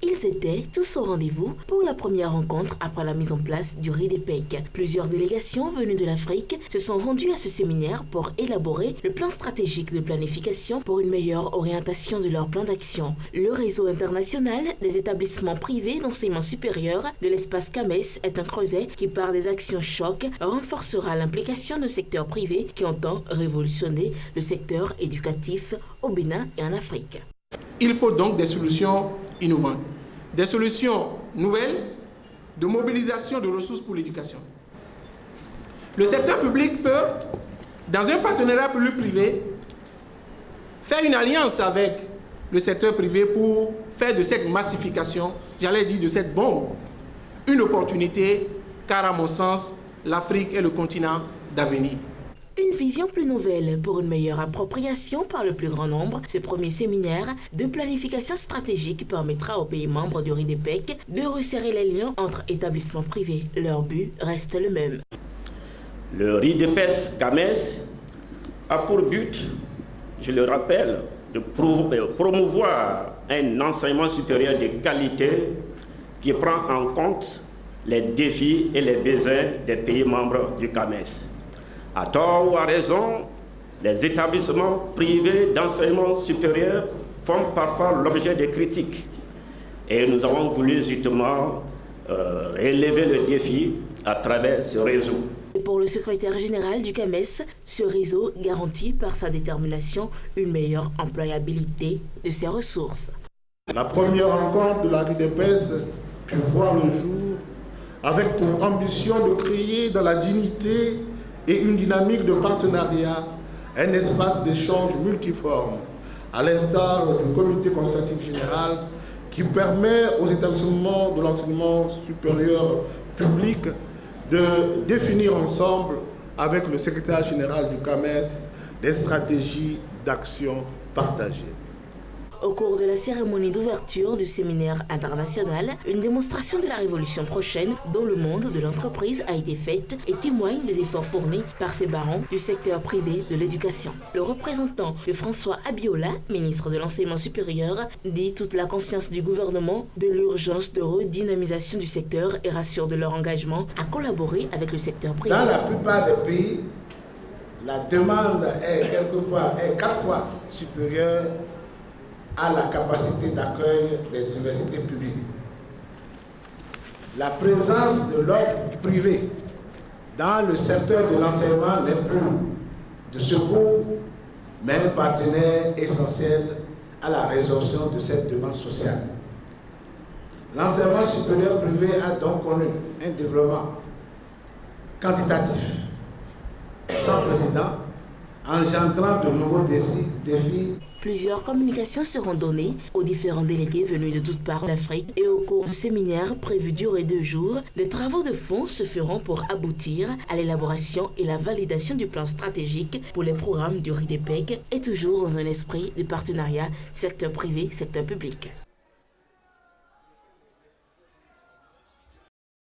Ils étaient tous au rendez-vous pour la première rencontre après la mise en place du RIDEPEC. Plusieurs délégations venues de l'Afrique se sont rendues à ce séminaire pour élaborer le plan stratégique de planification pour une meilleure orientation de leur plan d'action. Le réseau international des établissements privés d'enseignement supérieur de l'espace CAMES est un creuset qui, par des actions choc, renforcera l'implication du secteur privé qui entend révolutionner le secteur éducatif au Bénin et en Afrique. Il faut donc des solutions innovantes, des solutions nouvelles de mobilisation de ressources pour l'éducation. Le secteur public peut, dans un partenariat public-privé, faire une alliance avec le secteur privé pour faire de cette massification, j'allais dire de cette bombe, une opportunité, car à mon sens, l'Afrique est le continent d'avenir. Une vision plus nouvelle pour une meilleure appropriation par le plus grand nombre. Ce premier séminaire de planification stratégique permettra aux pays membres du RIDEPEC de resserrer les liens entre établissements privés. Leur but reste le même. Le RIDEPEC CAMES a pour but, je le rappelle, de promouvoir un enseignement supérieur de qualité qui prend en compte les défis et les besoins des pays membres du CAMES. À tort ou à raison, les établissements privés d'enseignement supérieur font parfois l'objet de critiques. Et nous avons voulu justement relever le défi à travers ce réseau. Pour le secrétaire général du CAMES, ce réseau garantit par sa détermination une meilleure employabilité de ses ressources. La première rencontre de la RIDEPEC put voir le jour avec pour ambition de créer dans la dignité et une dynamique de partenariat, un espace d'échange multiforme, à l'instar du comité consultatif général qui permet aux établissements de l'enseignement supérieur public de définir ensemble avec le secrétaire général du CAMES des stratégies d'action partagées. Au cours de la cérémonie d'ouverture du séminaire international, une démonstration de la révolution prochaine dans le monde de l'entreprise a été faite et témoigne des efforts fournis par ces barons du secteur privé de l'éducation. Le représentant de François Abiola, ministre de l'Enseignement supérieur, dit toute la conscience du gouvernement de l'urgence de redynamisation du secteur et rassure de leur engagement à collaborer avec le secteur privé. Dans la plupart des pays, la demande est 4 fois supérieure à la capacité d'accueil des universités publiques. La présence de l'offre privée dans le secteur de l'enseignement n'est plus de secours, mais un partenaire essentiel à la résolution de cette demande sociale. L'enseignement supérieur privé a donc connu un développement quantitatif sans précédent, engendrant de nouveaux défis. Plusieurs communications seront données aux différents délégués venus de toutes parts d'Afrique et au cours du séminaire prévu durer 2 jours, des travaux de fond se feront pour aboutir à l'élaboration et la validation du plan stratégique pour les programmes du RIDEPEC et toujours dans un esprit de partenariat secteur privé, secteur public.